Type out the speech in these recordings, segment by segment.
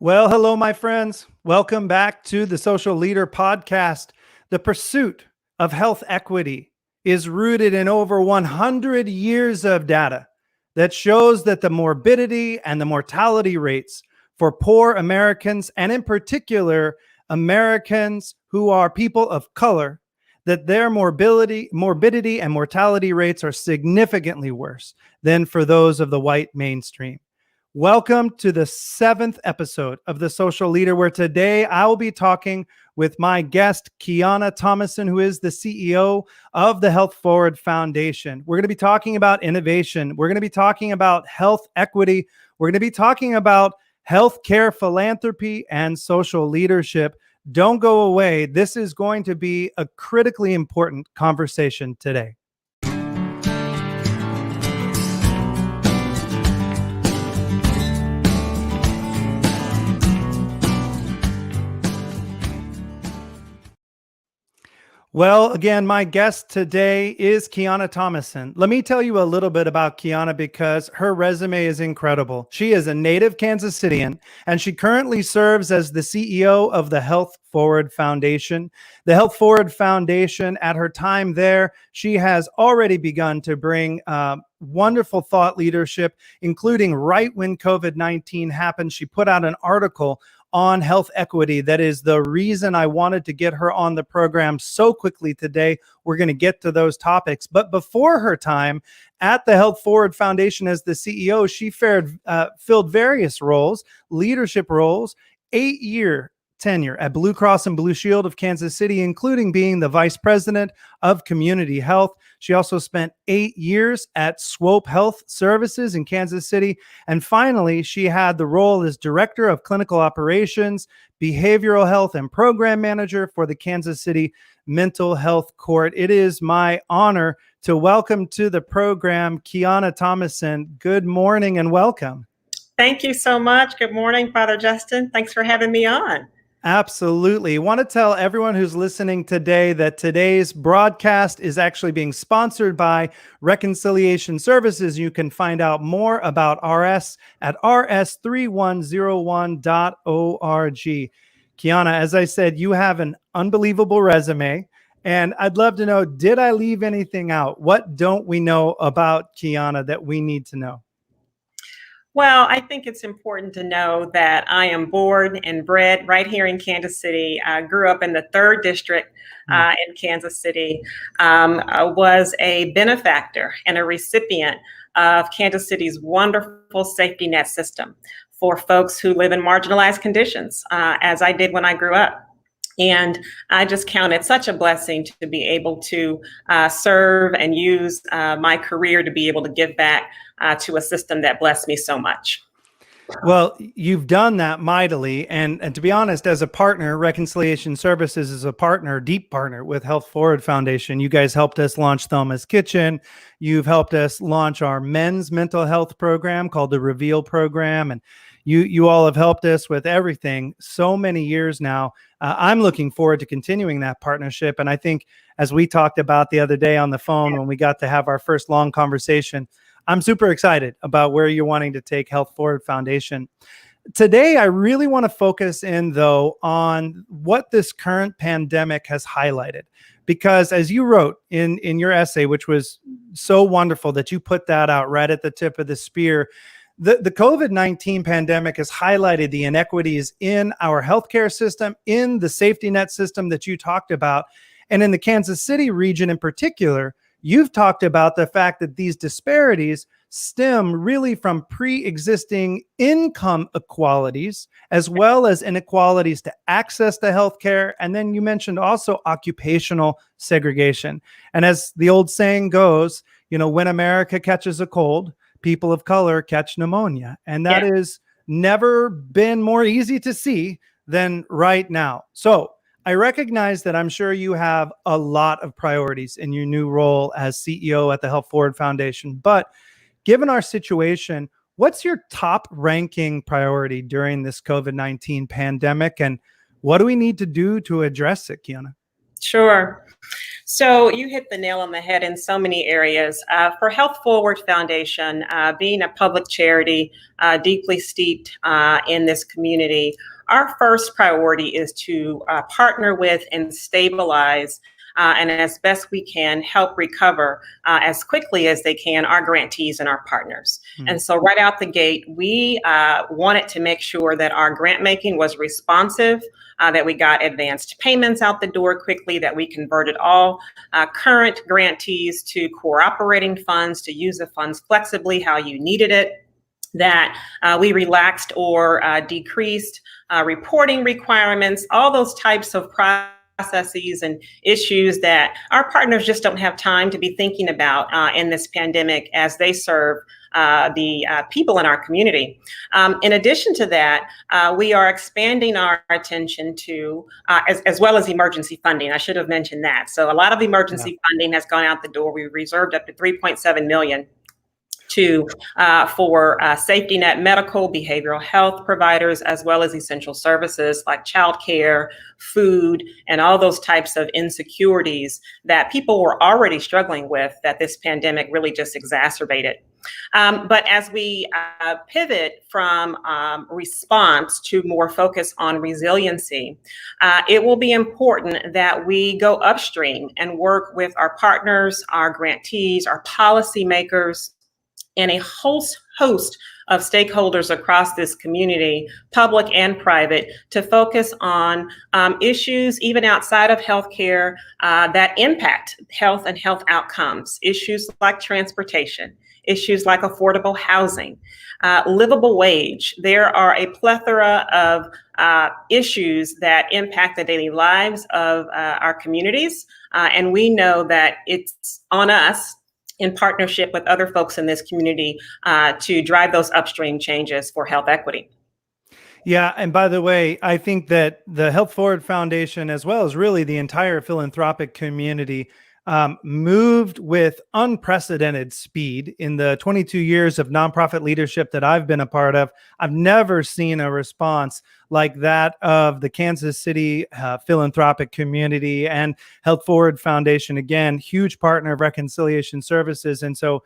Well, hello, my friends. Welcome back to the Social Leader Podcast. The pursuit of health equity is rooted in over 100 years of data that shows that the morbidity and the mortality rates for poor Americans, and in particular, Americans who are people of color, that their morbidity and mortality rates are significantly worse than for those of the white mainstream. Welcome to the 7th episode of The Social Leader, where today I will be talking with my guest, Qiana Thomason, who is the CEO of the Health Forward Foundation. We're going to be talking about innovation. We're going to be talking about health equity. We're going to be talking about healthcare philanthropy and social leadership. Don't go away. This is going to be a critically important conversation today. Well, again, my guest today is Qiana Thomason. Let me tell you a little bit about Qiana because her resume is incredible. She is a native Kansas Citian, and she currently serves as the CEO of the Health Forward Foundation. The Health Forward Foundation, at her time there, she has already begun to bring wonderful thought leadership, including right when COVID-19 happened. She put out an article on health equity. That is the reason I wanted to get her on the program so quickly today. We're going to get to those topics. But before her time at the Health Forward Foundation as the CEO, she filled various roles, leadership roles, 8-year tenure at Blue Cross and Blue Shield of Kansas City, including being the vice president of community health. She also spent 8 years at Swope Health Services in Kansas City. And finally, she had the role as director of clinical operations, behavioral health, and program manager for the Kansas City Mental Health Court. It is my honor to welcome to the program Qiana Thomason. Good morning and welcome. Thank you so much. Good morning, Father Justin. Thanks for having me on. Absolutely. I want to tell everyone who's listening today that today's broadcast is actually being sponsored by Reconciliation Services. You can find out more about RS at rs3101.org. Qiana, as I said, you have an unbelievable resume, and I'd love to know, did I leave anything out? What don't we know about Qiana that we need to know? Well, I think it's important to know that I am born and bred right here in Kansas City. I grew up in the 3rd District in Kansas City. I was a benefactor and a recipient of Kansas City's wonderful safety net system for folks who live in marginalized conditions, as I did when I grew up. And I just count it such a blessing to be able to serve and use my career to be able to give back to a system that blessed me so much. Well, you've done that mightily. And to be honest, as a partner, Reconciliation Services is a partner, deep partner with Health Forward Foundation. You guys helped us launch Thelma's Kitchen. You've helped us launch our men's mental health program called the Reveal program. And you all have helped us with everything so many years now. I'm looking forward to continuing that partnership. And I think, as we talked about the other day on the phone when we got to have our first long conversation, I'm super excited about where you're wanting to take Health Forward Foundation. Today, I really want to focus in, though, on what this current pandemic has highlighted. Because as you wrote in your essay, which was so wonderful that you put that out right at the tip of the spear, the COVID-19 pandemic has highlighted the inequities in our healthcare system, in the safety net system that you talked about, and in the Kansas City region in particular. You've talked about the fact that these disparities stem really from pre-existing income inequalities, as well as inequalities to access to healthcare. And then you mentioned also occupational segregation. And as the old saying goes, when America catches a cold, people of color catch pneumonia. And that has never been more easy to see than right now. So I recognize that I'm sure you have a lot of priorities in your new role as CEO at the Health Forward Foundation. But given our situation, what's your top ranking priority during this COVID-19 pandemic? And what do we need to do to address it, Qiana? Sure. So you hit the nail on the head in so many areas. For Health Forward Foundation, being a public charity deeply steeped in this community, our first priority is to partner with and stabilize and as best we can help recover as quickly as they can our grantees and our partners. And so right out the gate, we wanted to make sure that our grant making was responsive, that we got advanced payments out the door quickly, that we converted all current grantees to core operating funds to use the funds flexibly how you needed it, that we relaxed or decreased reporting requirements, all those types of processes and issues that our partners just don't have time to be thinking about in this pandemic as they serve the people in our community. In addition to that, we are expanding our attention to, as well as emergency funding. I should have mentioned that. So a lot of emergency funding has gone out the door. We reserved up to $3.7 million for safety net medical, behavioral health providers, as well as essential services like childcare, food, and all those types of insecurities that people were already struggling with that this pandemic really just exacerbated. But as we pivot from response to more focus on resiliency, it will be important that we go upstream and work with our partners, our grantees, our policymakers, and a host of stakeholders across this community, public and private, to focus on issues even outside of healthcare that impact health and health outcomes, issues like transportation, issues like affordable housing, livable wage. There are a plethora of issues that impact the daily lives of our communities, and we know that it's on us in partnership with other folks in this community to drive those upstream changes for health equity. Yeah, and by the way, I think that the Health Forward Foundation, as well as really the entire philanthropic community, moved with unprecedented speed in the 22 years of nonprofit leadership that I've been a part of. I've never seen a response like that of the Kansas City philanthropic community and Health Forward Foundation. Again, huge partner of Reconciliation Services. And so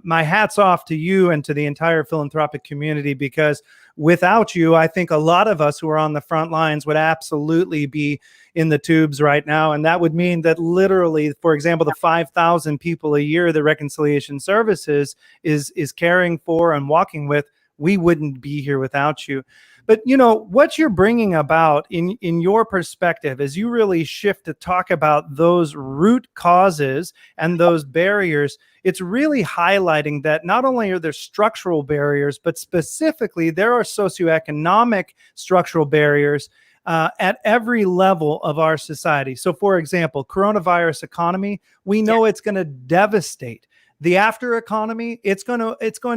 my hat's off to you and to the entire philanthropic community, because without you, I think a lot of us who are on the front lines would absolutely be in the tubes right now. And that would mean that literally, for example, the 5,000 people a year that Reconciliation Services is caring for and walking with, we wouldn't be here without you. But, you know, what you're bringing about in your perspective as you really shift to talk about those root causes and those barriers, it's really highlighting that not only are there structural barriers, but specifically there are socioeconomic structural barriers at every level of our society. So, for example, coronavirus economy, we know it's going to devastate. The after economy, it's going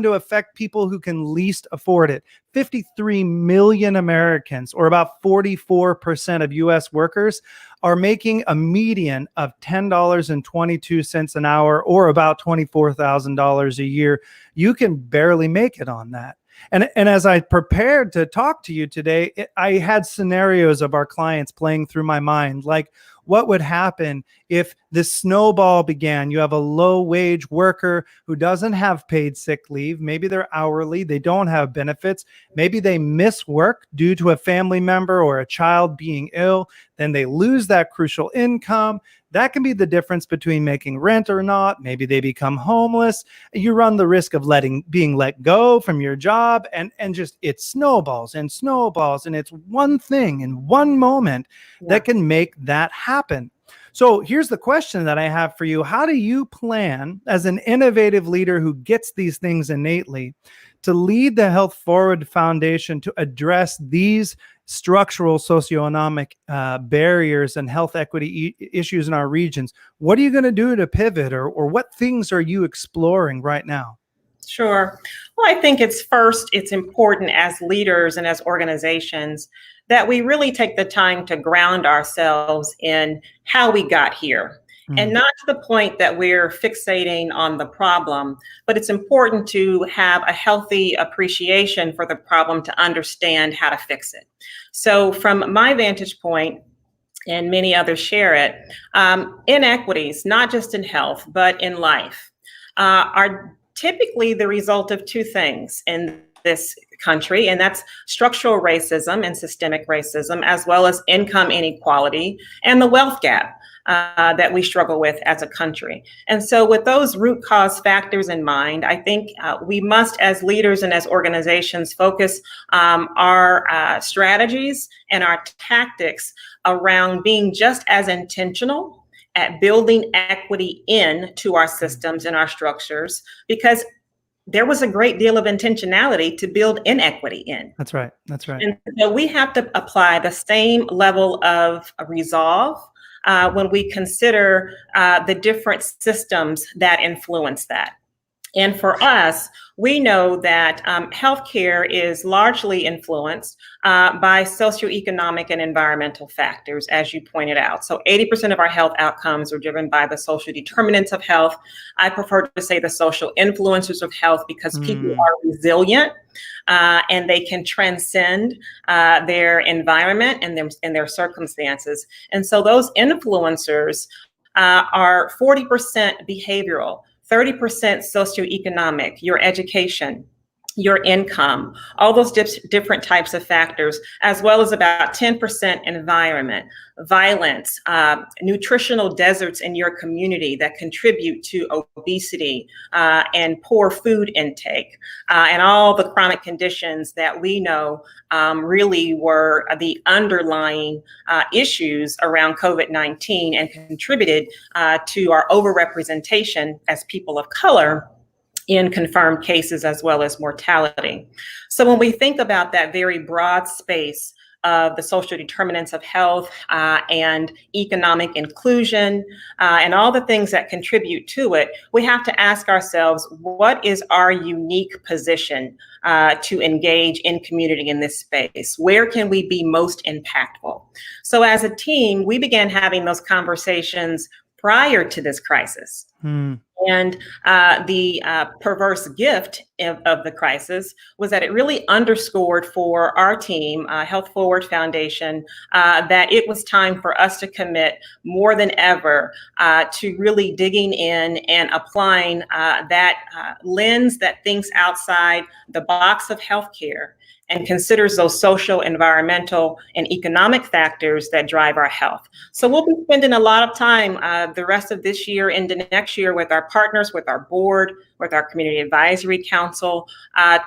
to affect people who can least afford it. 53 million Americans, or about 44% of US workers, are making a median of $10.22 an hour, or about $24,000 a year. You can barely make it on that. And as I prepared to talk to you today, I had scenarios of our clients playing through my mind, like what would happen if this snowball began. You have a low wage worker who doesn't have paid sick leave. Maybe they're hourly. They don't have benefits. Maybe they miss work due to a family member or a child being ill. Then they lose that crucial income. That can be the difference between making rent or not. Maybe they become homeless. You run the risk of being let go from your job, and just it snowballs and snowballs. And it's one thing in one moment that can make that happen. So here's the question that I have for you. How do you plan, as an innovative leader who gets these things innately, to lead the Health Forward Foundation to address these structural socioeconomic barriers and health equity issues in our regions? What are you going to do to pivot, or what things are you exploring right now? Sure. Well, I think it's important as leaders and as organizations that we really take the time to ground ourselves in how we got here. And not to the point that we're fixating on the problem, but it's important to have a healthy appreciation for the problem to understand how to fix it. So from my vantage point, and many others share it. Inequities, not just in health, but in life, are typically the result of two things in this country, and that's structural racism and systemic racism, as well as income inequality and the wealth gap that we struggle with as a country. And so with those root cause factors in mind, I think we must, as leaders and as organizations, focus our strategies and our tactics around being just as intentional at building equity into our systems and our structures, because there was a great deal of intentionality to build inequity in. That's right. That's right. And so we have to apply the same level of resolve when we consider the different systems that influence that. And for us, we know that healthcare is largely influenced by socioeconomic and environmental factors, as you pointed out. So 80% of our health outcomes are driven by the social determinants of health. I prefer to say the social influencers of health, because people are resilient and they can transcend their environment and their circumstances. And so those influencers are 40% behavioral, 30% socioeconomic, your education, your income, all those different types of factors, as well as about 10% environment, violence, nutritional deserts in your community that contribute to obesity and poor food intake, and all the chronic conditions that we know really were the underlying issues around COVID-19 and contributed to our overrepresentation as people of color in confirmed cases as well as mortality. So when we think about that very broad space of the social determinants of health and economic inclusion and all the things that contribute to it, we have to ask ourselves, what is our unique position to engage in community in this space? Where can we be most impactful? So as a team, we began having those conversations prior to this crisis. And the perverse gift of the crisis was that it really underscored for our team, Health Forward Foundation, that it was time for us to commit more than ever to really digging in and applying that lens that thinks outside the box of healthcare and considers those social, environmental, and economic factors that drive our health. So we'll be spending a lot of time the rest of this year into next year with our partners, with our board, with our Community Advisory Council,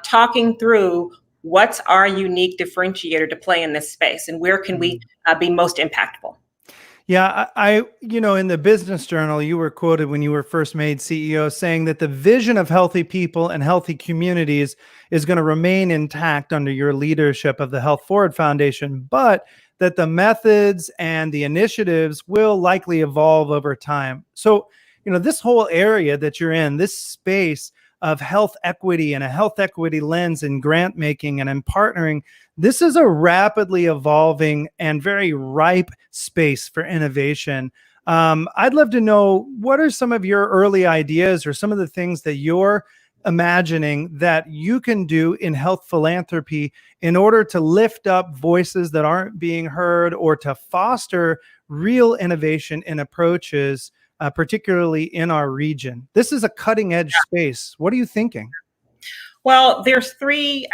talking through what's our unique differentiator to play in this space and where can we be most impactful. Yeah, in the Business Journal, you were quoted when you were first made CEO saying that the vision of healthy people and healthy communities is going to remain intact under your leadership of the Health Forward Foundation, but that the methods and the initiatives will likely evolve over time. So, this whole area that you're in, this space of health equity and a health equity lens in grant making and in partnering, this is a rapidly evolving and very ripe space for innovation. I'd love to know, what are some of your early ideas or some of the things that you're imagining that you can do in health philanthropy in order to lift up voices that aren't being heard or to foster real innovation in approaches, particularly in our region? This is a cutting edge space. What are you thinking? Well, there's three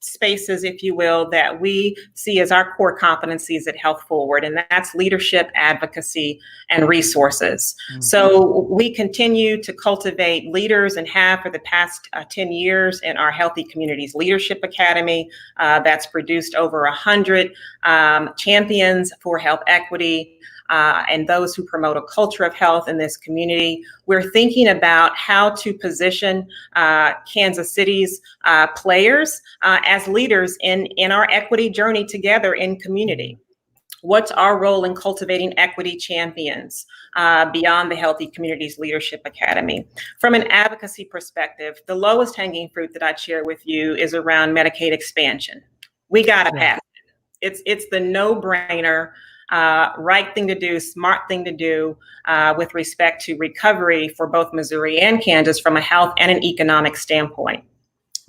spaces, if you will, that we see as our core competencies at Health Forward, and that's leadership, advocacy, and resources. So we continue to cultivate leaders and have for the past 10 years in our Healthy Communities Leadership Academy that's produced over 100 champions for health equity, and those who promote a culture of health in this community. We're thinking about how to position Kansas City's players as leaders in our equity journey together in community. What's our role in cultivating equity champions beyond the Healthy Communities Leadership Academy? From an advocacy perspective, the lowest hanging fruit that I'd share with you is around Medicaid expansion. We gotta pass it. It's the no-brainer, right thing to do, smart thing to do with respect to recovery for both Missouri and Kansas from a health and an economic standpoint.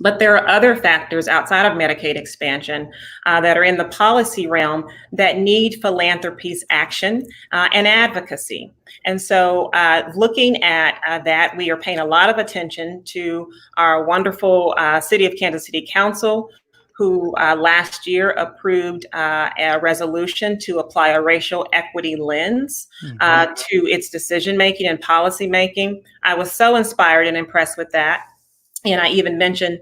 But there are other factors outside of Medicaid expansion that are in the policy realm that need philanthropy's action and advocacy. And so, looking at that, we are paying a lot of attention to our wonderful City of Kansas City Council, who last year approved a resolution to apply a racial equity lens to its decision making and policy making. I was so inspired and impressed with that. And I even mentioned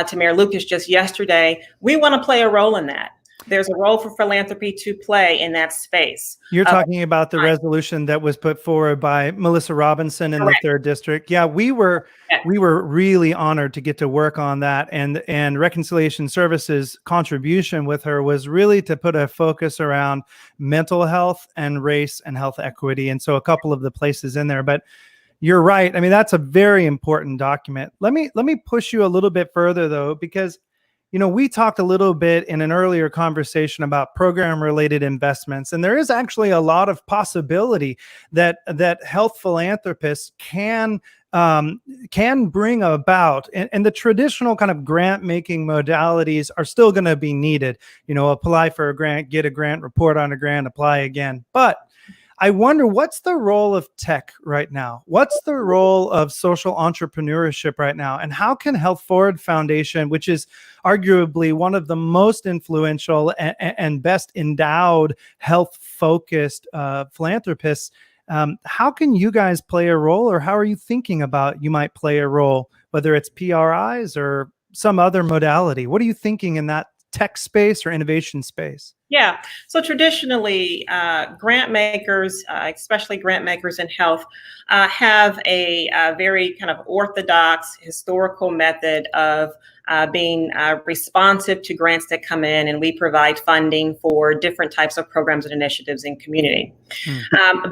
to Mayor Lucas just yesterday, we want to play a role in that. There's a role for philanthropy to play in that space. You're talking about the resolution that was put forward by Melissa Robinson in Correct. the 3rd District. Yeah, we were really honored to get to work on that. And Reconciliation Services contribution with her was really to put a focus around mental health and race and health equity. And so a couple of the places in there, but you're right. I mean, that's a very important document. Let me push you a little bit further though, because we talked a little bit in an earlier conversation about program-related investments, and there is actually a lot of possibility that health philanthropists can bring about, and the traditional kind of grant-making modalities are still going to be needed. Apply for a grant, get a grant, report on a grant, apply again, but I wonder, what's the role of tech right now? What's the role of social entrepreneurship right now? And how can Health Forward Foundation, which is arguably one of the most influential and best endowed health-focused philanthropists, how can you guys play a role, or how are you thinking about you might play a role, whether it's PRIs or some other modality? What are you thinking in that tech space or innovation space? Yeah. So traditionally, grant makers, especially grant makers in health, have a very kind of orthodox historical method of being responsive to grants that come in, and we provide funding for different types of programs and initiatives in community.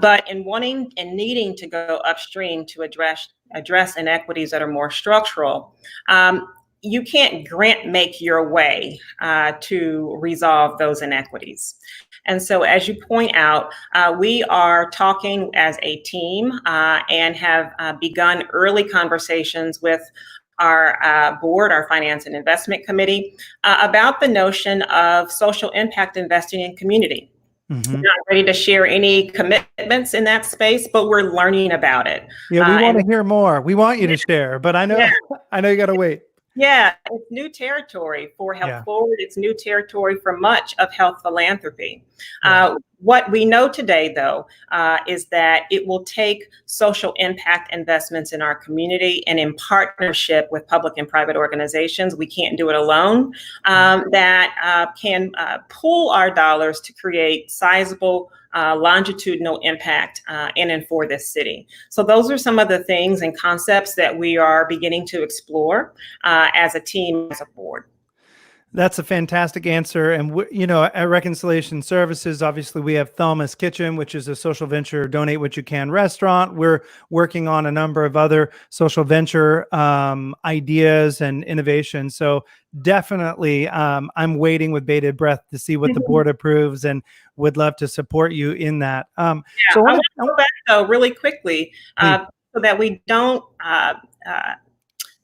But in wanting and needing to go upstream to address inequities that are more structural, you can't grant make your way to resolve those inequities. And so, as you point out, we are talking as a team and have begun early conversations with our board, our Finance and Investment Committee, about the notion of social impact investing in community. Mm-hmm. We're not ready to share any commitments in that space, but we're learning about it. Yeah, we want to hear more. We want you to share, but I know you got to wait. Yeah, it's new territory for Health Forward. It's new territory for much of health philanthropy. What we know today, though, is that it will take social impact investments in our community and in partnership with public and private organizations. We can't do it alone. That can pool our dollars to create sizable longitudinal impact in and for this city. So those are some of the things and concepts that we are beginning to explore as a team, as a board. That's a fantastic answer. And, at Reconciliation Services, obviously we have Thelma's Kitchen, which is a social venture donate what you can restaurant. We're working on a number of other social venture ideas and innovations. So definitely I'm waiting with bated breath to see what the board approves, and would love to support you in that. So I want to go back though really quickly so that we don't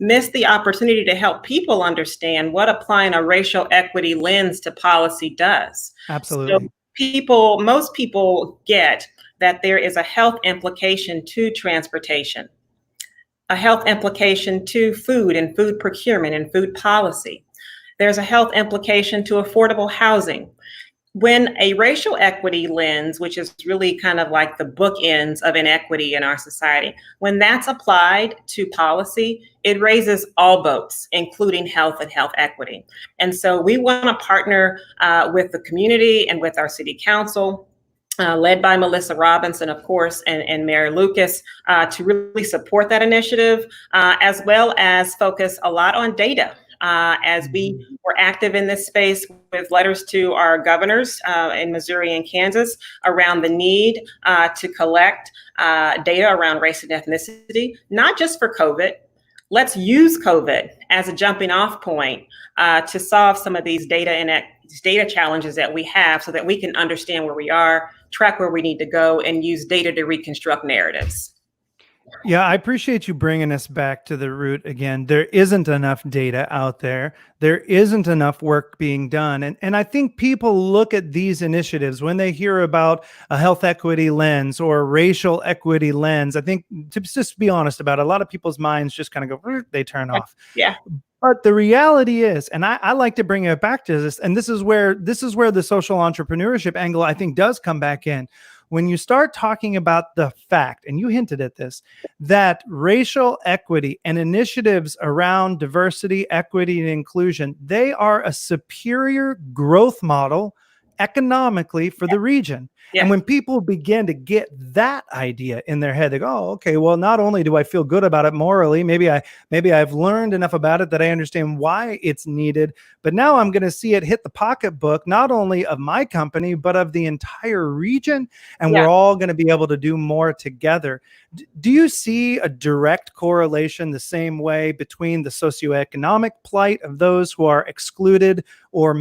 miss the opportunity to help people understand what applying a racial equity lens to policy does. Absolutely. So most people get that there is a health implication to transportation, a health implication to food and food procurement and food policy. There's a health implication to affordable housing. When a racial equity lens, which is really kind of like the bookends of inequity in our society, when that's applied to policy, it raises all boats, including health and health equity. And so we want to partner with the community and with our city council, led by Melissa Robinson, of course, and Mayor Lucas, to really support that initiative, as well as focus a lot on data. As we were active in this space with letters to our governors in Missouri and Kansas around the need to collect data around race and ethnicity, not just for COVID. Let's use COVID as a jumping off point to solve some of these data challenges that we have, so that we can understand where we are, track where we need to go, and use data to reconstruct narratives. Yeah, I appreciate you bringing us back to the root again. There isn't enough data out there. There isn't enough work being done. And I think people look at these initiatives when they hear about a health equity lens or a racial equity lens. I think, to just be honest about it, a lot of people's minds just kind of go, they turn off. Yeah. But the reality is, and I like to bring it back to this, and this is where the social entrepreneurship angle, I think, does come back in. When you start talking about the fact, and you hinted at this, that racial equity and initiatives around diversity, equity, and inclusion, they are a superior growth model economically for the region. And Yeah. when people begin to get that idea in their head, they go, oh, okay, well, not only do I feel good about it morally, maybe I've learned enough about it that I understand why it's needed, but now I'm going to see it hit the pocketbook, not only of my company, but of the entire region. And Yeah. we're all going to be able to do more together. Do you see a direct correlation the same way between the socioeconomic plight of those who are excluded or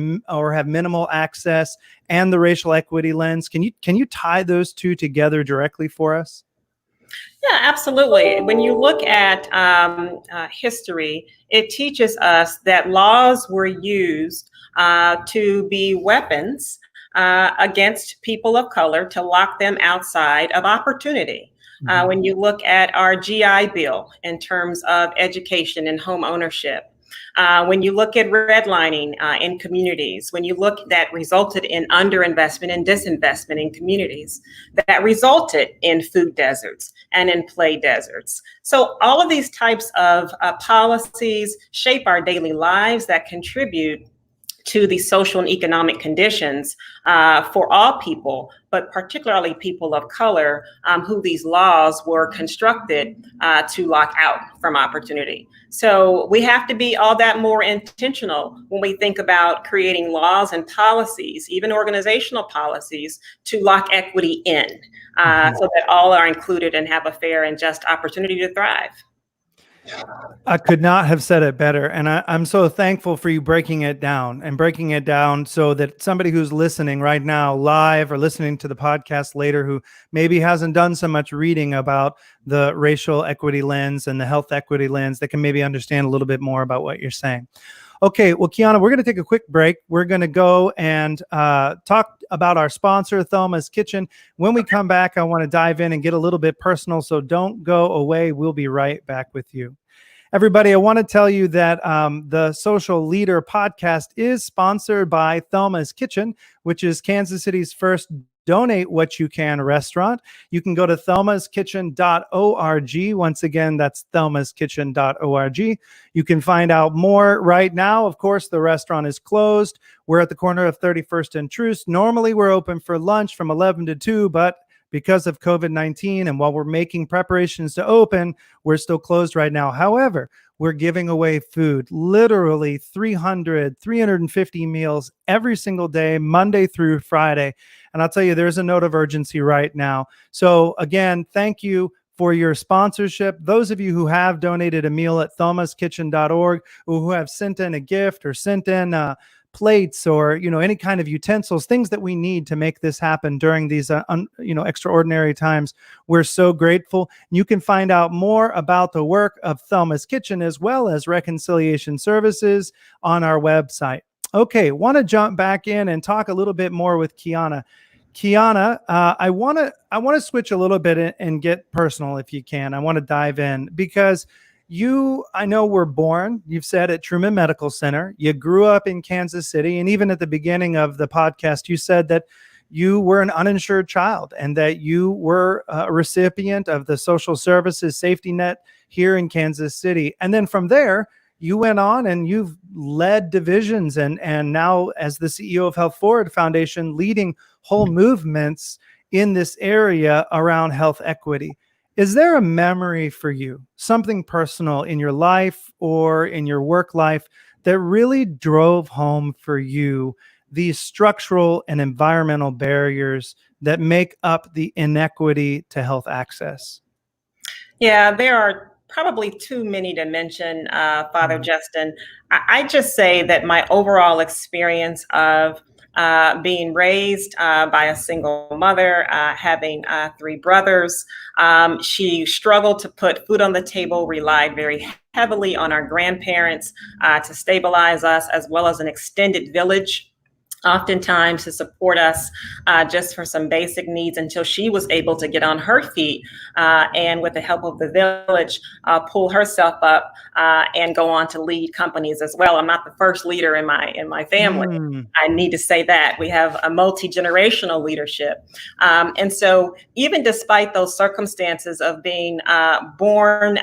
have minimal access and the racial equity lens? Can you tie those two together directly for us? Yeah, absolutely. When you look at history, it teaches us that laws were used to be weapons against people of color to lock them outside of opportunity. When you look at our GI Bill in terms of education and home ownership, when you look at redlining in communities, when you look that resulted in underinvestment and disinvestment in communities, that resulted in food deserts and in play deserts. So all of these types of policies shape our daily lives that contribute to the social and economic conditions for all people, but particularly people of color, who these laws were constructed to lock out from opportunity. So we have to be all that more intentional when we think about creating laws and policies, even organizational policies, to lock equity in, so that all are included and have a fair and just opportunity to thrive. I could not have said it better. And I'm so thankful for you breaking it down so that somebody who's listening right now live or listening to the podcast later, who maybe hasn't done so much reading about the racial equity lens and the health equity lens, that can maybe understand a little bit more about what you're saying. Okay, well, Qiana, we're going to take a quick break. We're going to go and talk about our sponsor, Thelma's Kitchen. When we come back, I want to dive in and get a little bit personal, so don't go away. We'll be right back with you. Everybody, I want to tell you that the Social Leader podcast is sponsored by Thelma's Kitchen, which is Kansas City's first Donate What You Can restaurant. You can go to thelmaskitchen.org. Once again, that's thelmaskitchen.org. You can find out more right now. Of course, the restaurant is closed. We're at the corner of 31st and Troost. Normally, we're open for lunch from 11 to 2, but because of COVID-19, and while we're making preparations to open, we're still closed right now. However, we're giving away food, literally 350 meals every single day, Monday through Friday. And I'll tell you, there's a note of urgency right now. So again, thank you for your sponsorship. Those of you who have donated a meal at thelmaskitchen.org, or who have sent in a gift or sent in plates or any kind of utensils, things that we need to make this happen during these extraordinary times, we're so grateful. You can find out more about the work of Thelma's Kitchen as well as Reconciliation Services on our website. Okay, want to jump back in and talk a little bit more with Qiana. Qiana, I want to switch a little bit and get personal, if you can. I want to dive in because I know, were born, you've said, at Truman Medical Center. You grew up in Kansas City. And even at the beginning of the podcast, you said that you were an uninsured child and that you were a recipient of the social services safety net here in Kansas City. And then from there, you went on and you've led divisions and now, as the CEO of Health Forward Foundation, leading whole movements in this area around health equity. Is there a memory for you, something personal in your life or in your work life, that really drove home for you these structural and environmental barriers that make up the inequity to health access? Yeah, there are probably too many to mention, Father Justin. I just say that my overall experience of being raised by a single mother, having 3 brothers. She struggled to put food on the table, relied very heavily on our grandparents to stabilize us, as well as an extended village oftentimes to support us just for some basic needs until she was able to get on her feet and with the help of the village, pull herself up and go on to lead companies as well. I'm not the first leader in my family. I need to say that. We have a multi-generational leadership. And so even despite those circumstances of being born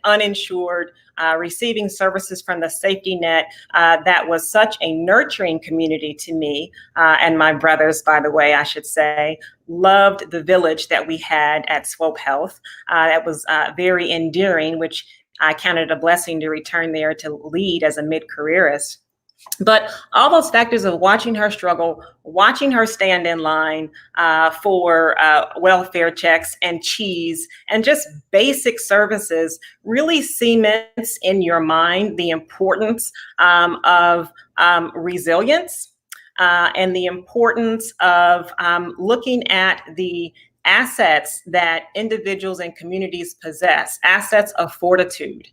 uninsured, receiving services from the safety net, that was such a nurturing community to me and my brothers, by the way, I should say, loved the village that we had at Swope Health. That was very endearing, which I counted a blessing to return there to lead as a mid-careerist. But all those factors of watching her struggle, watching her stand in line for welfare checks and cheese and just basic services really cements in your mind the importance of resilience and the importance of looking at the assets that individuals and communities possess, assets of fortitude,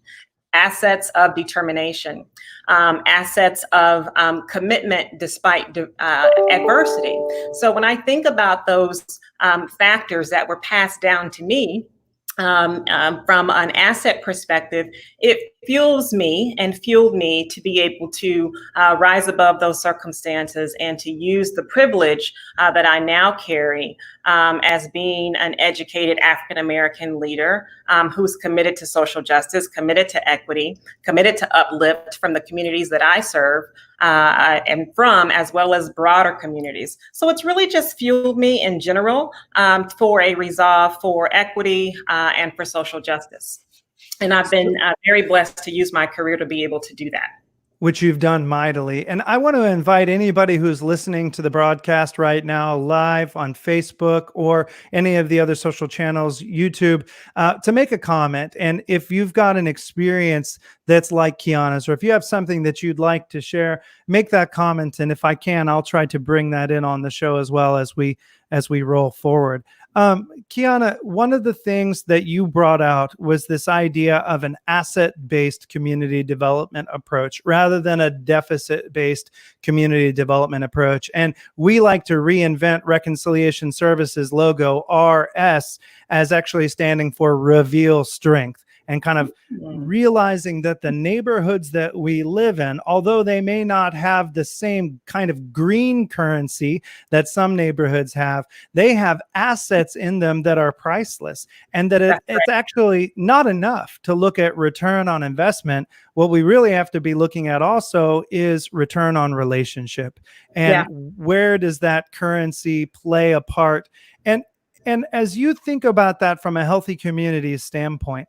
assets of determination, assets of commitment despite adversity. So when I think about those factors that were passed down to me from an asset perspective, it fuels me and fueled me to be able to rise above those circumstances and to use the privilege that I now carry as being an educated African-American leader who's committed to social justice, committed to equity, committed to uplift from the communities that I serve and from, as well as broader communities. So it's really just fueled me in general for a resolve for equity and for social justice. And I've been very blessed to use my career to be able to do that. Which you've done mightily. And I want to invite anybody who's listening to the broadcast right now live on Facebook or any of the other social channels, YouTube, to make a comment. And if you've got an experience that's like Qiana's, or if you have something that you'd like to share, make that comment. And if I can, I'll try to bring that in on the show as well as we roll forward. Qiana, one of the things that you brought out was this idea of an asset-based community development approach rather than a deficit-based community development approach. And we like to reinvent Reconciliation Services logo, RS, as actually standing for Reveal Strength, and kind of realizing that the neighborhoods that we live in, although they may not have the same kind of green currency that some neighborhoods have, they have assets in them that are priceless, and that it's actually not enough to look at return on investment. What we really have to be looking at also is return on relationship, and where does that currency play a part? And as you think about that from a healthy community standpoint,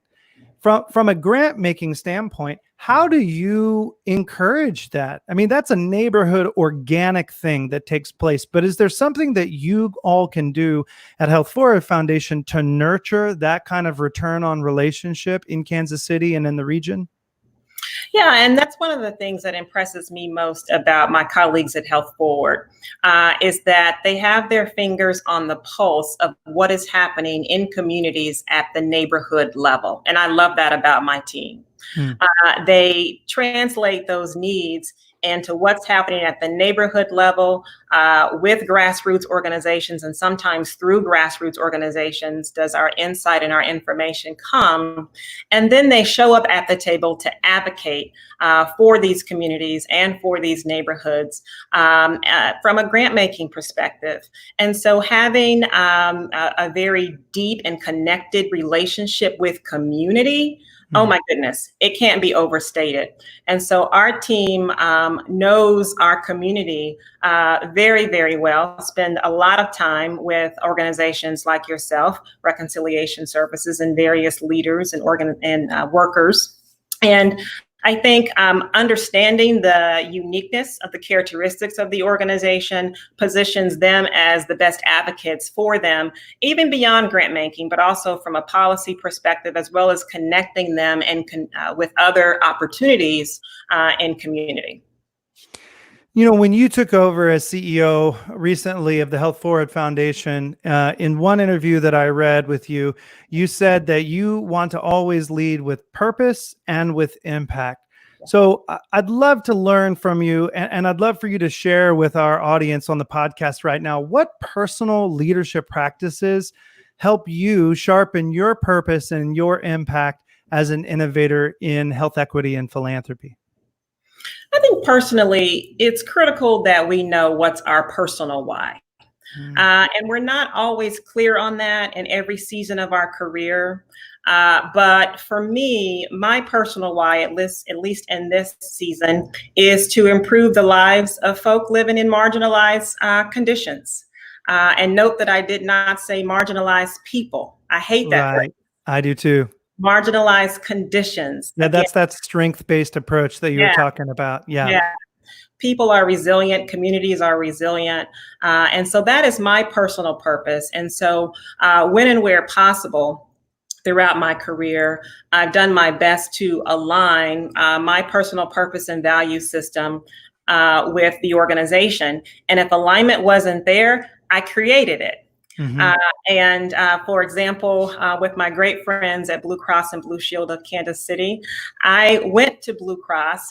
from a grant making standpoint, how do you encourage that? I mean, that's a neighborhood organic thing that takes place, but is there something that you all can do at Health Forward Foundation to nurture that kind of return on relationship in Kansas City and in the region? Yeah, and that's one of the things that impresses me most about my colleagues at Health Forward is that they have their fingers on the pulse of what is happening in communities at the neighborhood level. And I love that about my team. They translate those needs into what's happening at the neighborhood level with grassroots organizations, and sometimes through grassroots organizations does our insight and our information come. And then they show up at the table to advocate for these communities and for these neighborhoods from a grant making perspective. And so having a very deep and connected relationship with community, oh my goodness, it can't be overstated. And so our team knows our community very, very well, spend a lot of time with organizations like yourself, Reconciliation Services, and various leaders and workers. And I think understanding the uniqueness of the characteristics of the organization positions them as the best advocates for them, even beyond grant making, but also from a policy perspective, as well as connecting them and with other opportunities in community. You know, when you took over as CEO recently of the Health Forward Foundation, in one interview that I read with you, you said that you want to always lead with purpose and with impact. So I'd love to learn from you, and I'd love for you to share with our audience on the podcast right now, what personal leadership practices help you sharpen your purpose and your impact as an innovator in health equity and philanthropy? I think personally, it's critical that we know what's our personal why. Mm. And we're not always clear on that in every season of our career. But for me, my personal why, at least in this season, is to improve the lives of folk living in marginalized conditions. And note that I did not say marginalized people. I hate that phrase. Right. I do too. Marginalized conditions. Yeah, Again, that's that strength-based approach that you were yeah, talking about. Yeah. yeah. People are resilient, communities are resilient. And so that is my personal purpose. And so when and where possible, throughout my career, I've done my best to align my personal purpose and value system with the organization. And if alignment wasn't there, I created it. Mhm. Uh, and for example, with my great friends at Blue Cross and Blue Shield of Kansas City, I went to Blue Cross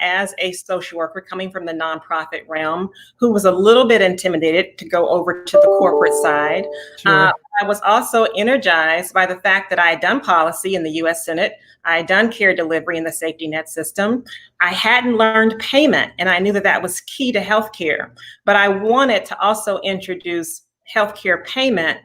as a social worker coming from the nonprofit realm who was a little bit intimidated to go over to the corporate side. Sure. I was also energized by the fact that I had done policy in the US Senate. I had done care delivery in the safety net system. I hadn't learned payment, and I knew that that was key to healthcare. But I wanted to also introduce healthcare payment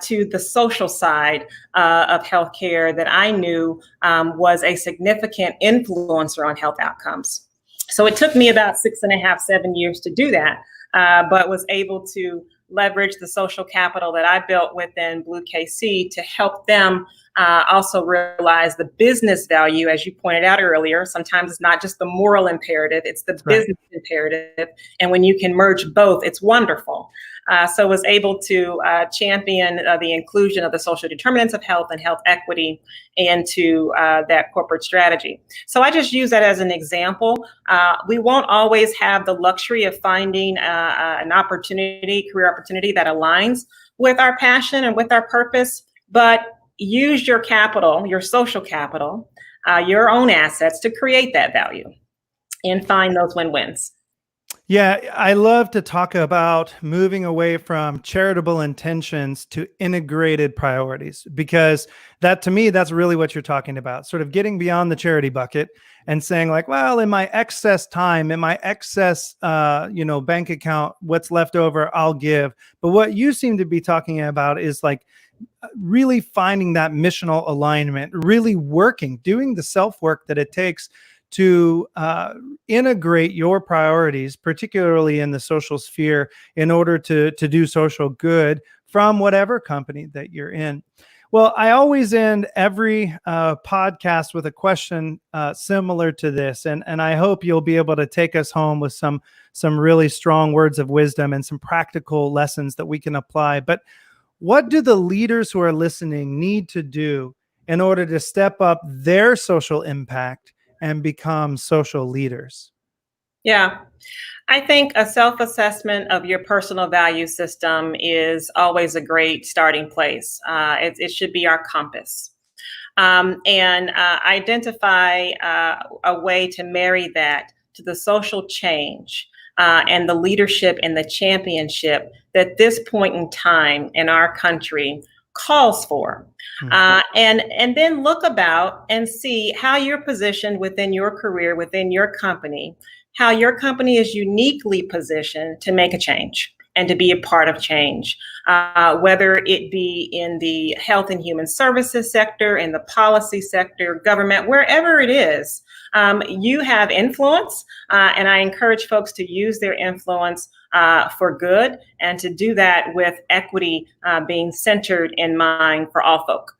to the social side of healthcare that I knew was a significant influencer on health outcomes. So it took me about 6.5, 7 years to do that, but was able to leverage the social capital that I built within Blue KC to help them also realize the business value, as you pointed out earlier. Sometimes it's not just the moral imperative, it's the business imperative. And when you can merge both, it's wonderful. So was able to champion the inclusion of the social determinants of health and health equity into that corporate strategy. So I just use that as an example. We won't always have the luxury of finding an opportunity, career opportunity that aligns with our passion and with our purpose, but use your capital, your social capital, your own assets to create that value and find those win-wins. Yeah, I love to talk about moving away from charitable intentions to integrated priorities, because that, to me, that's really what you're talking about. Sort of getting beyond the charity bucket and saying like, well, in my excess time, in my excess, bank account, what's left over, I'll give. But what you seem to be talking about is like really finding that missional alignment, really working, doing the self-work that it takes to integrate your priorities, particularly in the social sphere, in order to do social good from whatever company that you're in. Well, I always end every podcast with a question similar to this, and I hope you'll be able to take us home with some really strong words of wisdom and some practical lessons that we can apply. But what do the leaders who are listening need to do in order to step up their social impact and become social leaders? Yeah, I think a self-assessment of your personal value system is always a great starting place. It should be our compass. And identify a way to marry that to the social change and the leadership and the championship that this point in time in our country calls for. And then look about and see how you're positioned within your career, within your company, how your company is uniquely positioned to make a change and to be a part of change, whether it be in the health and human services sector, in the policy sector, government, wherever it is. You have influence, and I encourage folks to use their influence for good, and to do that with equity being centered in mind for all folk.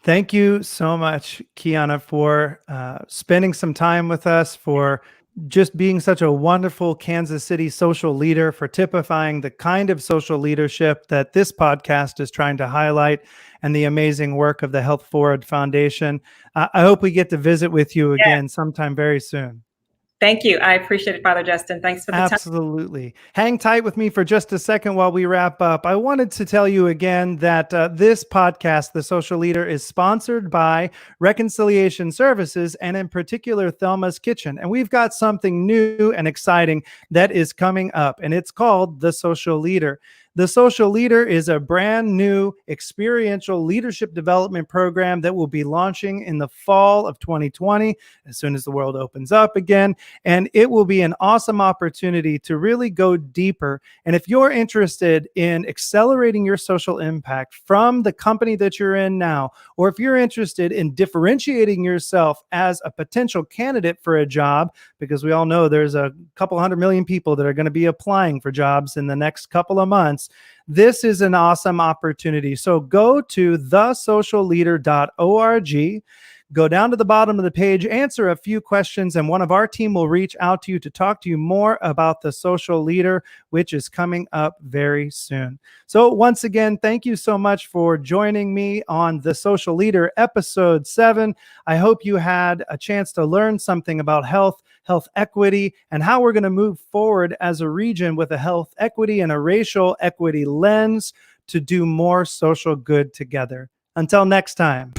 Thank you so much, Qiana, for spending some time with us, for just being such a wonderful Kansas City social leader, for typifying the kind of social leadership that this podcast is trying to highlight, and the amazing work of the Health Forward Foundation. I hope we get to visit with you again sometime very soon. Thank you. I appreciate it, Father Justin. Thanks for the time. Absolutely. Hang tight with me for just a second while we wrap up. I wanted to tell you again that this podcast, The Social Leader, is sponsored by Reconciliation Services and in particular Thelma's Kitchen. And we've got something new and exciting that is coming up, and it's called The Social Leader. The Social Leader is a brand new experiential leadership development program that will be launching in the fall of 2020, as soon as the world opens up again. And it will be an awesome opportunity to really go deeper. And if you're interested in accelerating your social impact from the company that you're in now, or if you're interested in differentiating yourself as a potential candidate for a job, because we all know there's a couple 100 million people that are going to be applying for jobs in the next couple of months, this is an awesome opportunity. So go to thesocialleader.org. Go down to the bottom of the page, answer a few questions, and one of our team will reach out to you to talk to you more about the Social Leader, which is coming up very soon. So once again, thank you so much for joining me on The Social Leader, episode 7. I hope you had a chance to learn something about health equity, and how we're going to move forward as a region with a health equity and a racial equity lens to do more social good together. Until next time.